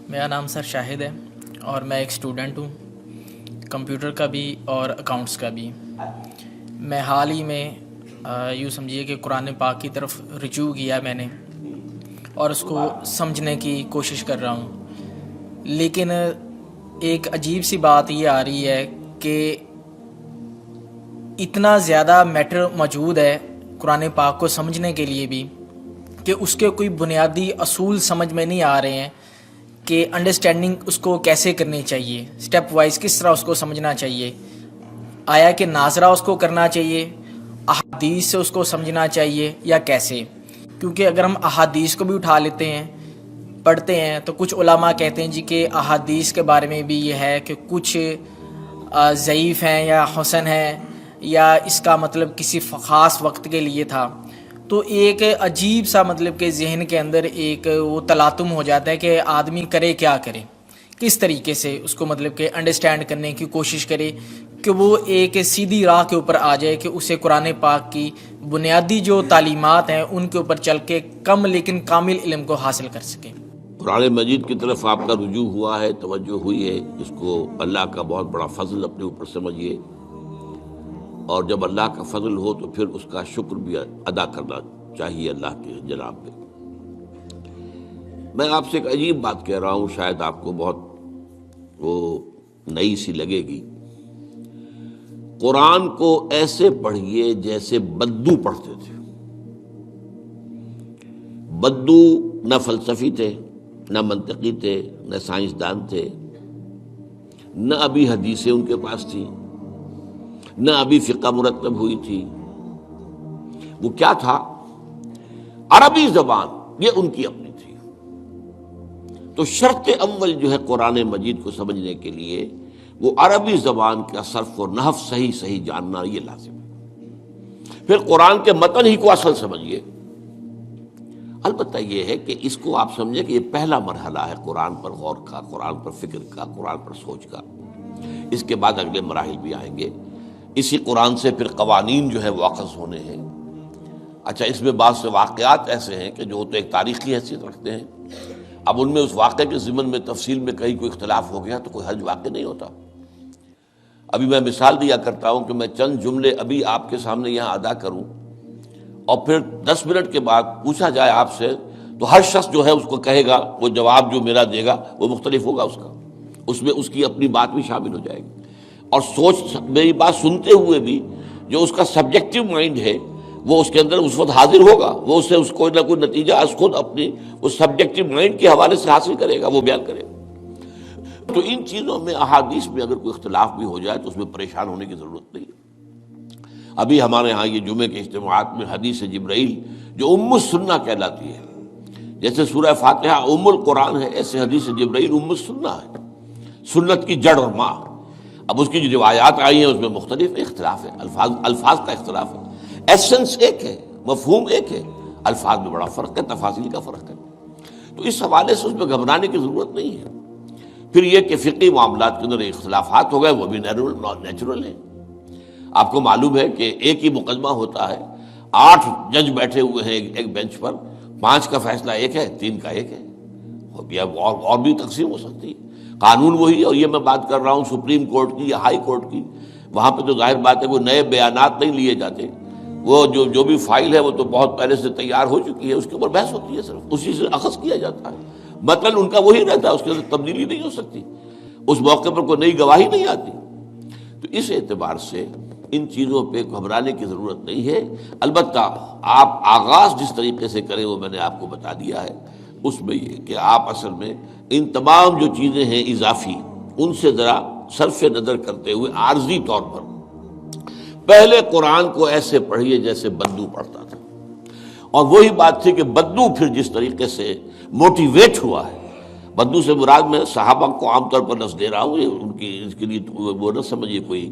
میرا نام سر شاہد ہے اور میں ایک اسٹوڈنٹ ہوں، کمپیوٹر کا بھی اور اکاؤنٹس کا بھی۔ میں حال ہی میں یوں سمجھیے کہ قرآن پاک کی طرف رجوع کیا میں نے اور اس کو سمجھنے کی کوشش کر رہا ہوں، لیکن ایک عجیب سی بات یہ آ رہی ہے کہ اتنا زیادہ میٹر موجود ہے قرآن پاک کو سمجھنے کے لیے بھی کہ اس کے کوئی بنیادی اصول سمجھ میں نہیں آ رہے ہیں کہ انڈرسٹینڈنگ اس کو کیسے کرنی چاہیے، سٹیپ وائز کس طرح اس کو سمجھنا چاہیے، آیا کہ ناظرہ اس کو کرنا چاہیے، احادیث سے اس کو سمجھنا چاہیے یا کیسے؟ کیونکہ اگر ہم احادیث کو بھی اٹھا لیتے ہیں پڑھتے ہیں تو کچھ علماء کہتے ہیں جی کہ احادیث کے بارے میں بھی یہ ہے کہ کچھ ضعیف ہیں یا حسن ہیں یا اس کا مطلب کسی خاص وقت کے لیے تھا۔ تو ایک عجیب سا مطلب کہ ذہن کے اندر ایک وہ تلاطم ہو جاتا ہے کہ آدمی کرے کیا کرے، کس طریقے سے اس کو مطلب کہ انڈرسٹینڈ کرنے کی کوشش کرے کہ وہ ایک سیدھی راہ کے اوپر آ جائے کہ اسے قرآن پاک کی بنیادی جو تعلیمات ہیں ان کے اوپر چل کے کم لیکن کامل علم کو حاصل کر سکے۔ قرآن مجید کی طرف آپ کا رجوع ہوا ہے، توجہ ہوئی ہے، اس کو اللہ کا بہت بڑا فضل اپنے اوپر سمجھیے، اور جب اللہ کا فضل ہو تو پھر اس کا شکر بھی ادا کرنا چاہیے اللہ کے جناب میں۔ میں آپ سے ایک عجیب بات کہہ رہا ہوں، شاید آپ کو بہت وہ نئی سی لگے گی۔ قرآن کو ایسے پڑھیے جیسے بدو پڑھتے تھے۔ بدو نہ فلسفی تھے، نہ منطقی تھے، نہ سائنسدان تھے، نہ ابھی حدیثیں ان کے پاس تھیں، نہ ابھی فقہ مرتب ہوئی تھی۔ وہ کیا تھا؟ عربی زبان، یہ ان کی اپنی تھی۔ تو شرط اول جو ہے قرآن مجید کو سمجھنے کے لیے وہ عربی زبان کا صرف و نحو صحیح جاننا یہ لازم ہے۔ پھر قرآن کے متن ہی کو اصل سمجھیے۔ البتہ یہ ہے کہ اس کو آپ سمجھیں کہ یہ پہلا مرحلہ ہے قرآن پر غور کا، قرآن پر فکر کا، قرآن پر سوچ کا۔ اس کے بعد اگلے مراحل بھی آئیں گے۔ اسی قرآن سے پھر قوانین جو ہے وہ اخذ ہونے ہیں۔ اچھا، اس میں بعض سے واقعات ایسے ہیں کہ جو تو ایک تاریخی حیثیت رکھتے ہیں، اب ان میں اس واقعے کے ضمن میں تفصیل میں کہیں کوئی اختلاف ہو گیا تو کوئی حرج واقع نہیں ہوتا۔ ابھی میں مثال دیا کرتا ہوں کہ میں چند جملے ابھی آپ کے سامنے یہاں ادا کروں اور پھر 10 منٹ کے بعد پوچھا جائے آپ سے تو ہر شخص جو ہے اس کو کہے گا، وہ جواب جو میرا دے گا وہ مختلف ہوگا، اس کا اس میں اس کی اپنی بات بھی شامل ہو جائے گی، اور سوچ میری بات سنتے ہوئے بھی جو اس کا سبجیکٹو مائنڈ ہے وہ اس کے اندر اس وقت حاضر ہوگا، وہ اس سے اس کوئی نہ کوئی نتیجہ از خود اپنی اس سبجیکٹو مائنڈ کے حوالے سے حاصل کرے گا، وہ بیان کرے گا۔ تو ان چیزوں میں احادیث میں اگر کوئی اختلاف بھی ہو جائے تو اس میں پریشان ہونے کی ضرورت نہیں ہے۔ ابھی ہمارے ہاں یہ جمعے کے اجتماعات میں حدیث جبرائیل جو ام السنہ کہلاتی ہے، جیسے سورہ فاتحہ ام القرآن ہے، ایسے حدیث جبرائیل ام السنہ ہے، سنت کی جڑ اور ماں۔ اب اس کی جو روایات آئی ہیں اس میں مختلف اختلاف ہے، الفاظ کا اختلاف ہے، ایسنس ایک ہے، مفہوم ایک ہے، الفاظ میں بڑا فرق ہے، تفاصیل کا فرق ہے۔ تو اس حوالے سے اس میں گھبرانے کی ضرورت نہیں ہے۔ پھر یہ کہ فقہی معاملات کے اندر اختلافات ہو گئے، وہ بھی نیچرل ہیں۔ آپ کو معلوم ہے کہ ایک ہی مقدمہ ہوتا ہے، 8 جج بیٹھے ہوئے ہیں ایک بینچ پر، 5 کا فیصلہ ایک ہے، 3 کا ایک ہے، اور بھی تقسیم ہو سکتی ہے۔ قانون وہی، اور یہ میں بات کر رہا ہوں سپریم کورٹ کی یا ہائی کورٹ کی، وہاں پہ تو ظاہر بات ہے وہ نئے بیانات نہیں لیے جاتے، وہ جو بھی فائل ہے وہ تو بہت پہلے سے تیار ہو چکی ہے، اس کے اوپر بحث ہوتی ہے، صرف اسی سے اخذ کیا جاتا ہے، مطلب ان کا وہی رہتا ہے، اس کے اندر تبدیلی نہیں ہو سکتی، اس موقع پر کوئی نئی گواہی نہیں آتی۔ تو اس اعتبار سے ان چیزوں پہ گھبرانے کی ضرورت نہیں ہے۔ البتہ آپ آغاز جس طریقے سے کریں وہ میں نے آپ کو بتا دیا ہے، اس میں یہ کہ آپ اصل میں ان تمام جو چیزیں ہیں اضافی، ان سے ذرا صرف نظر کرتے ہوئے عارضی طور پر پہلے قرآن کو ایسے پڑھیے جیسے بدو پڑھتا تھا۔ اور وہی بات تھی کہ بدو پھر جس طریقے سے موٹیویٹ ہوا ہے، بدو سے مراد میں صحابہ کو عام طور پر لفظ دے رہا ہوں، یہ ان کی اس کے لیے وہ نہ سمجھیے کوئی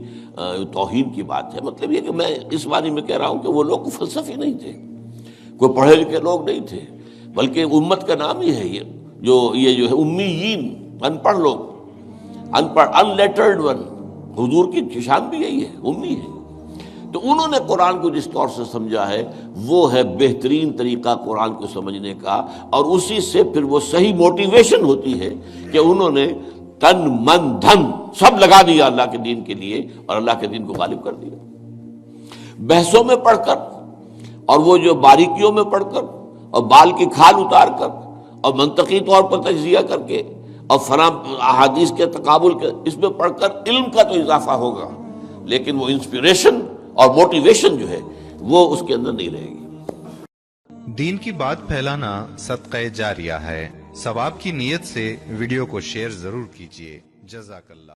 توہین کی بات ہے، مطلب یہ کہ میں اس معنی میں کہہ رہا ہوں کہ وہ لوگ فلسفی نہیں تھے، کوئی پڑھے لکھے لوگ نہیں تھے، بلکہ امت کا نام ہی ہے یہ جو ہے امیین، ان پڑھ لوگ، ان پڑھ، ان لیٹرڈ ون، حضور کی شان بھی یہی ہے، امی ہے۔ تو انہوں نے قرآن کو جس طور سے سمجھا ہے وہ ہے بہترین طریقہ قرآن کو سمجھنے کا، اور اسی سے پھر وہ صحیح موٹیویشن ہوتی ہے کہ انہوں نے تن من دھن سب لگا دیا اللہ کے دین کے لیے اور اللہ کے دین کو غالب کر دیا۔ بحثوں میں پڑھ کر اور وہ جو باریکیوں میں پڑھ کر اور بال کی کھال اتار کر اور منطقی طور پر تجزیہ کر کے اور فلاں احادیث کے تقابل کے اس میں پڑھ کر علم کا تو اضافہ ہوگا، لیکن وہ انسپریشن اور موٹیویشن جو ہے وہ اس کے اندر نہیں رہے گی۔ دین کی بات پھیلانا صدقہ جاریہ ہے۔ ثواب کی نیت سے ویڈیو کو شیئر ضرور کیجیے۔ جزاک اللہ۔